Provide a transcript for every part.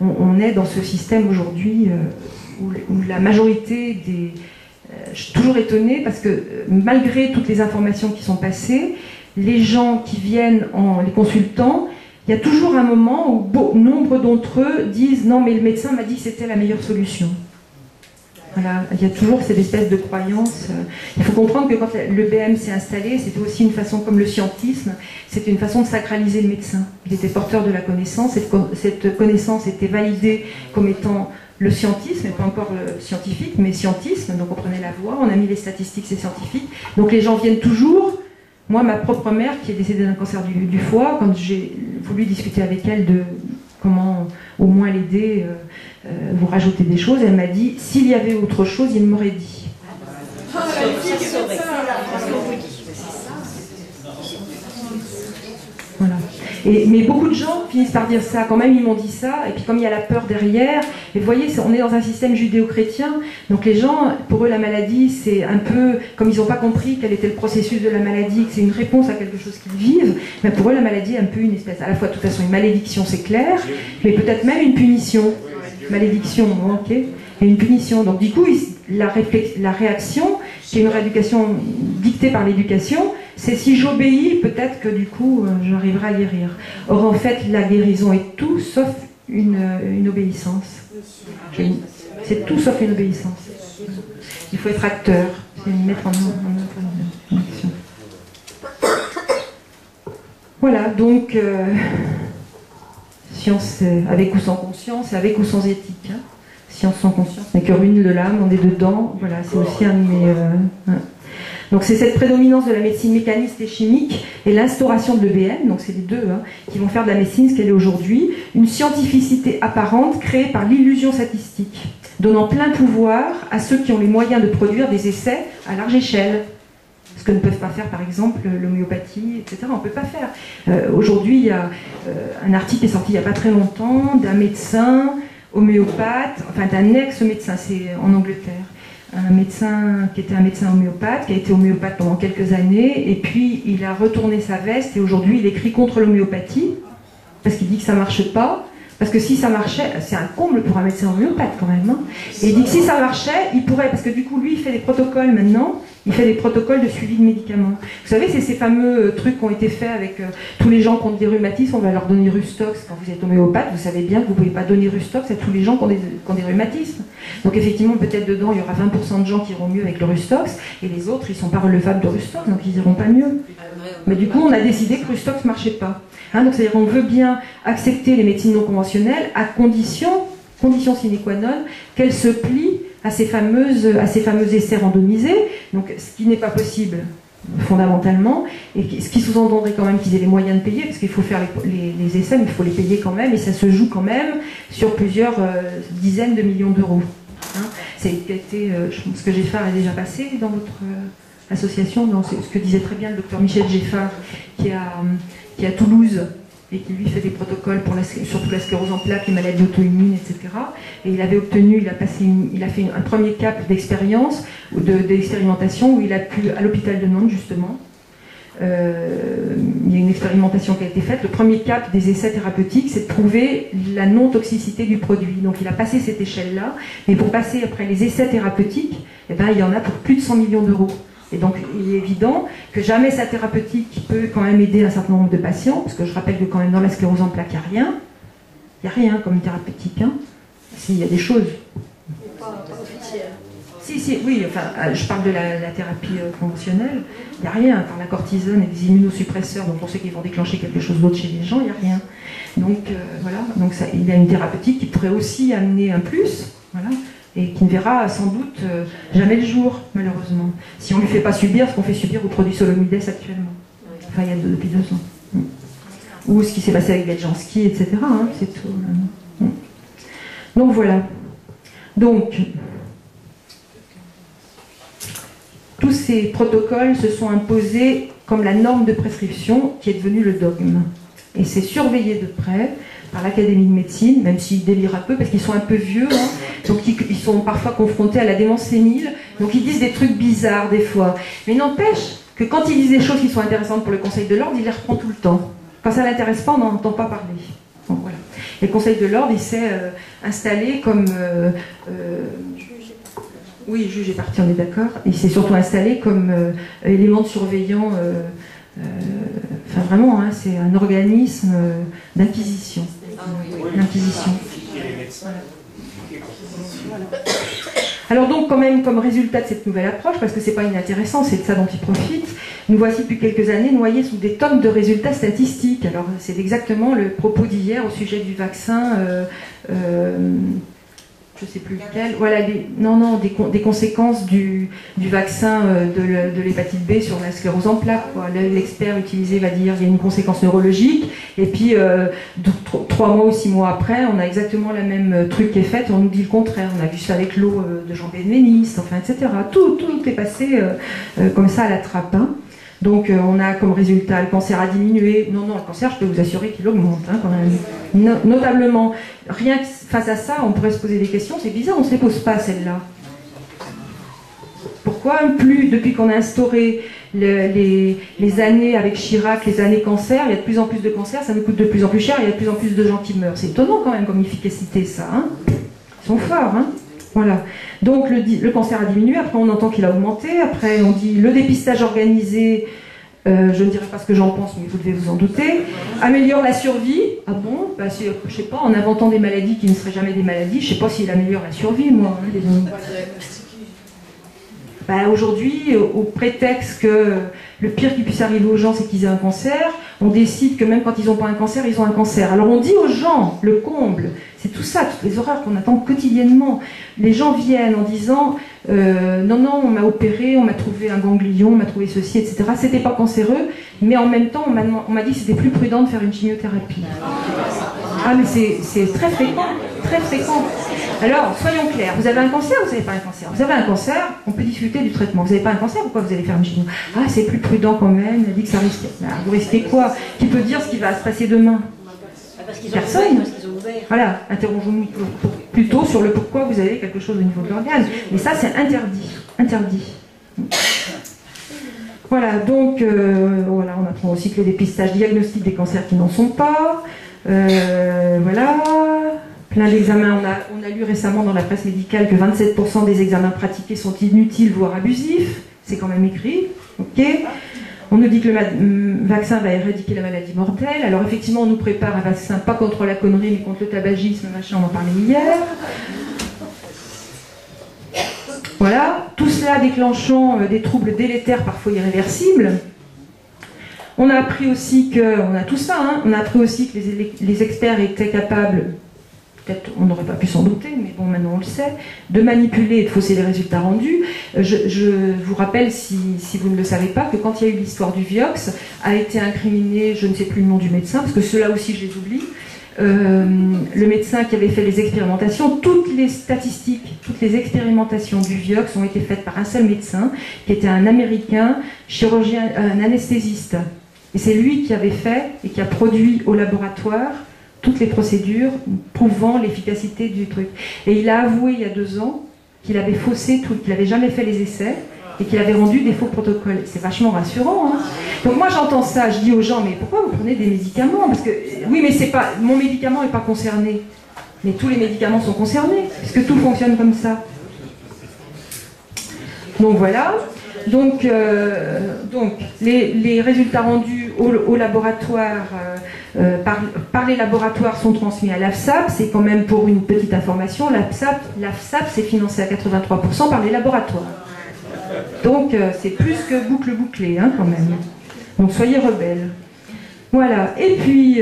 on est dans ce système aujourd'hui où la majorité des... je suis toujours étonnée parce que malgré toutes les informations qui sont passées, les gens qui viennent en les consultant, il y a toujours un moment où nombre d'entre eux disent « Non, mais le médecin m'a dit que c'était la meilleure solution ». Voilà, il y a toujours cette espèce de croyance. Il faut comprendre que quand le BM s'est installé, c'était aussi une façon, comme le scientisme, c'était une façon de sacraliser le médecin. Il était porteur de la connaissance, cette connaissance était validée comme étant le scientisme, et pas encore scientifique, mais scientisme, donc on prenait la voix, on a mis les statistiques, c'est scientifique. Donc les gens viennent toujours. Moi, ma propre mère, qui est décédée d'un cancer du foie, quand j'ai voulu discuter avec elle de comment au moins l'aider, vous rajoutez des choses, elle m'a dit, s'il y avait autre chose, il m'aurait dit. Voilà. Mais beaucoup de gens finissent par dire ça, quand même ils m'ont dit ça, et puis comme il y a la peur derrière, et vous voyez, on est dans un système judéo-chrétien, donc les gens, pour eux la maladie, c'est un peu, comme ils n'ont pas compris quel était le processus de la maladie, que c'est une réponse à quelque chose qu'ils vivent, mais pour eux la maladie est un peu une espèce, à la fois de toute façon une malédiction c'est clair, mais peut-être même une punition, malédiction, ok, et une punition, donc du coup la réaction, qui est une rééducation dictée par l'éducation, c'est si j'obéis, peut-être que du coup, j'arriverai à guérir. Or, en fait, la guérison est tout sauf une obéissance. C'est tout sauf une obéissance. Il faut être acteur, c'est mettre en action. Voilà, donc, science avec ou sans conscience, et avec ou sans éthique. Hein. Science sans conscience n'est que ruine de l'âme, on est dedans. Voilà, c'est aussi un de mes... Donc c'est cette prédominance de la médecine mécaniste et chimique et l'instauration de l'EBM, donc c'est les deux, hein, qui vont faire de la médecine ce qu'elle est aujourd'hui, une scientificité apparente créée par l'illusion statistique, donnant plein pouvoir à ceux qui ont les moyens de produire des essais à large échelle. Ce que ne peuvent pas faire par exemple l'homéopathie, etc. On ne peut pas faire. Aujourd'hui, il y a un article qui est sorti il n'y a pas très longtemps d'un médecin homéopathe, enfin d'un ex-médecin, c'est en Angleterre. Un médecin qui était un médecin homéopathe, qui a été homéopathe pendant quelques années, et puis il a retourné sa veste, et aujourd'hui il écrit contre l'homéopathie, parce qu'il dit que ça ne marche pas, parce que si ça marchait, c'est un comble pour un médecin homéopathe quand même, hein. Et il dit que si ça marchait, il pourrait, parce que du coup lui il fait des protocoles maintenant, il fait des protocoles de suivi de médicaments. Vous savez, c'est ces fameux trucs qui ont été faits avec tous les gens qui ont des rhumatismes, on va leur donner Rustox. Quand vous êtes homéopathe, vous savez bien que vous ne pouvez pas donner Rustox à tous les gens qui ont des rhumatismes. Donc effectivement, peut-être dedans, il y aura 20% de gens qui iront mieux avec le Rustox, et les autres, ils ne sont pas relevables de Rustox, donc ils n'iront pas mieux. Mais du coup, on a décidé que Rustox ne marchait pas. Hein, donc c'est-à-dire qu'on veut bien accepter les médecines non conventionnelles à condition sine qua non, qu'elles se plient à ces fameux essais randomisés, donc ce qui n'est pas possible fondamentalement, et ce qui sous-entendrait quand même qu'ils aient les moyens de payer, parce qu'il faut faire les essais, mais il faut les payer quand même, et ça se joue quand même sur plusieurs dizaines de millions d'euros. Hein. Ce que Geffard a déjà passé dans votre association, c'est ce que disait très bien le docteur Michel Geffard, qui est à Toulouse, et qui lui fait des protocoles pour surtout la sclérose en plaques, les maladies auto-immunes, etc. Et il avait obtenu, il a fait un premier cap d'expérience, d'expérimentation, où il a pu, à l'hôpital de Nantes justement, il y a une expérimentation qui a été faite. Le premier cap des essais thérapeutiques, c'est de prouver la non-toxicité du produit. Donc il a passé cette échelle-là, mais pour passer après les essais thérapeutiques, eh ben, il y en a pour plus de 100 millions d'euros. Et donc, il est évident que jamais sa thérapeutique peut quand même aider un certain nombre de patients, parce que je rappelle que quand même dans la sclérose en plaques, il n'y a rien comme thérapeutique. Hein. S'il y a des choses. Pas officiel. Si, oui, enfin, je parle de la thérapie conventionnelle, il n'y a rien. Par la cortisone et des immunosuppresseurs, donc on sait qu'ils vont déclencher quelque chose d'autre chez les gens, il n'y a rien. Donc, voilà, donc il y a une thérapeutique qui pourrait aussi amener un plus, voilà. Et qui ne verra sans doute jamais le jour, malheureusement. Si on ne lui fait pas subir ce qu'on fait subir aux produits Solonides actuellement. Enfin, il y a depuis 2 ans. Ou ce qui s'est passé avec Beljanski, etc. Hein, c'est tout. Donc voilà. Donc, tous ces protocoles se sont imposés comme la norme de prescription qui est devenue le dogme. Et c'est surveillé de près par l'Académie de médecine, même s'ils délirent un peu, parce qu'ils sont un peu vieux, hein, donc ils sont parfois confrontés à la démence sénile, donc ils disent des trucs bizarres des fois. Mais n'empêche que quand ils disent des choses qui sont intéressantes pour le Conseil de l'Ordre, il les reprend tout le temps. Quand ça ne l'intéresse pas, on n'en entend pas parler. Donc, voilà. Et le Conseil de l'ordre, il s'est installé comme... oui, juge et partie, on est d'accord. Il s'est surtout installé comme élément de surveillant... enfin vraiment, hein, c'est un organisme d'inquisition. L'inquisition. Alors donc quand même, comme résultat de cette nouvelle approche, parce que c'est pas inintéressant, c'est de ça dont ils profitent, nous voici depuis quelques années noyés sous des tonnes de résultats statistiques. Alors c'est exactement le propos d'hier au sujet du vaccin, je sais plus lequel, voilà, des conséquences du vaccin de l'hépatite B sur la sclérose en plaques. L'expert utilisé va dire qu'il y a une conséquence neurologique, et puis 3 mois ou 6 mois après, on a exactement le même truc qui est fait, et on nous dit le contraire. On a vu ça avec l'eau de Jean Benveniste, enfin, etc. Tout est passé comme ça à la trappe. Hein. Donc on a comme résultat le cancer a diminué. Non, le cancer, je peux vous assurer qu'il augmente hein, quand même. Notablement. Rien que face à ça, on pourrait se poser des questions. C'est bizarre, on ne se les pose pas celles-là. Pourquoi depuis qu'on a instauré les années avec Chirac, les années cancer, il y a de plus en plus de cancers, ça nous coûte de plus en plus cher, il y a de plus en plus de gens qui meurent. C'est étonnant quand même comme efficacité ça. Hein. Ils sont forts. Hein. Voilà. Donc le cancer a diminué, après on entend qu'il a augmenté, après on dit le dépistage organisé, je ne dirai pas ce que j'en pense, mais vous devez vous en douter, améliore la survie. Ah bon, bah, je sais pas, en inventant des maladies qui ne seraient jamais des maladies, je sais pas s'il améliore la survie, moi. Hein, bah, aujourd'hui, au prétexte que le pire qui puisse arriver aux gens, c'est qu'ils aient un cancer, on décide que même quand ils n'ont pas un cancer, ils ont un cancer. Alors on dit aux gens, le comble, c'est tout ça, toutes les horreurs qu'on attend quotidiennement. Les gens viennent en disant non, on m'a opéré, on m'a trouvé un ganglion, on m'a trouvé ceci, etc. C'était pas cancéreux, mais en même temps, on m'a dit que c'était plus prudent de faire une chimiothérapie. Ah, mais c'est très fréquent, très fréquent. Alors, soyons clairs, vous avez un cancer ou vous n'avez pas un cancer? Vous avez un cancer, on peut discuter du traitement. Vous n'avez pas un cancer, pourquoi vous allez faire une chimio? Ah, c'est plus prudent quand même, il a dit que ça risquait. Vous risquez quoi? Qui peut dire ce qui va se passer demain? Personne. Voilà, interrogeons-nous plutôt sur le pourquoi vous avez quelque chose au niveau de l'organe. Mais ça, c'est interdit. Interdit. Voilà, donc, voilà, on apprend aussi que le dépistage diagnostique des cancers qui n'en sont pas. Voilà. Plein d'examens. On a lu récemment dans la presse médicale que 27% des examens pratiqués sont inutiles, voire abusifs. C'est quand même écrit. Ok. On nous dit que le vaccin va éradiquer la maladie mortelle. Alors effectivement, on nous prépare un vaccin pas contre la connerie, mais contre le tabagisme, machin, on en parlait hier. Voilà. Tout cela déclenchant des troubles délétères, parfois irréversibles. On a appris aussi que, on a tout ça, hein, on a appris aussi que les experts étaient capables, peut-être on n'aurait pas pu s'en douter, mais bon, maintenant on le sait, de manipuler et de fausser les résultats rendus. Je vous rappelle, si vous ne le savez pas, que quand il y a eu l'histoire du Vioxx, a été incriminé, je ne sais plus le nom du médecin, parce que ceux-là aussi je les oublie, le médecin qui avait fait les expérimentations, toutes les statistiques, toutes les expérimentations du Vioxx ont été faites par un seul médecin, qui était un Américain, chirurgien, un anesthésiste. Et c'est lui qui avait fait et qui a produit au laboratoire toutes les procédures prouvant l'efficacité du truc. Et il a avoué il y a 2 ans qu'il avait faussé tout, qu'il n'avait jamais fait les essais et qu'il avait rendu des faux protocoles. C'est vachement rassurant. Hein. Donc moi j'entends ça, je dis aux gens, mais pourquoi vous prenez des médicaments? Parce que, oui, mais c'est pas, mon médicament n'est pas concerné. Mais tous les médicaments sont concernés, puisque tout fonctionne comme ça. Donc voilà. Donc les résultats rendus au laboratoire par les laboratoires sont transmis à l'AFSAP. C'est quand même, pour une petite information, l'AFSAP c'est financé à 83% par les laboratoires. Donc c'est plus que boucle bouclée hein, quand même. Donc soyez rebelles. Voilà. Et puis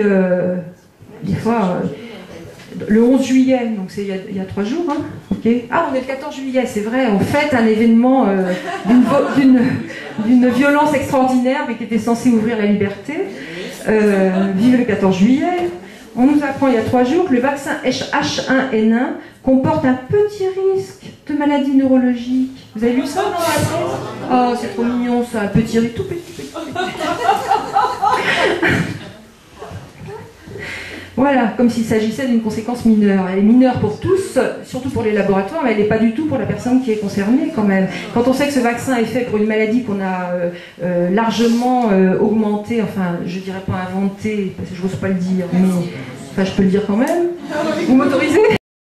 des fois le 11 juillet, donc c'est il y a 3 jours, hein, okay. Ah, on est le 14 juillet, c'est vrai, on fête un événement d'une violence extraordinaire, mais qui était censé ouvrir la liberté. Vive le 14 juillet. On nous apprend il y a 3 jours que le vaccin H1N1 comporte un petit risque de maladie neurologique. Vous avez vu ça dans la presse? Oh, c'est trop mignon ça, un petit risque, tout petit. Voilà, comme s'il s'agissait d'une conséquence mineure. Elle est mineure pour tous, surtout pour les laboratoires, mais elle n'est pas du tout pour la personne qui est concernée quand même. Quand on sait que ce vaccin est fait pour une maladie qu'on a largement augmentée, enfin je dirais pas inventée, parce que je n'ose pas le dire, mais Enfin, je peux le dire quand même. Vous m'autorisez?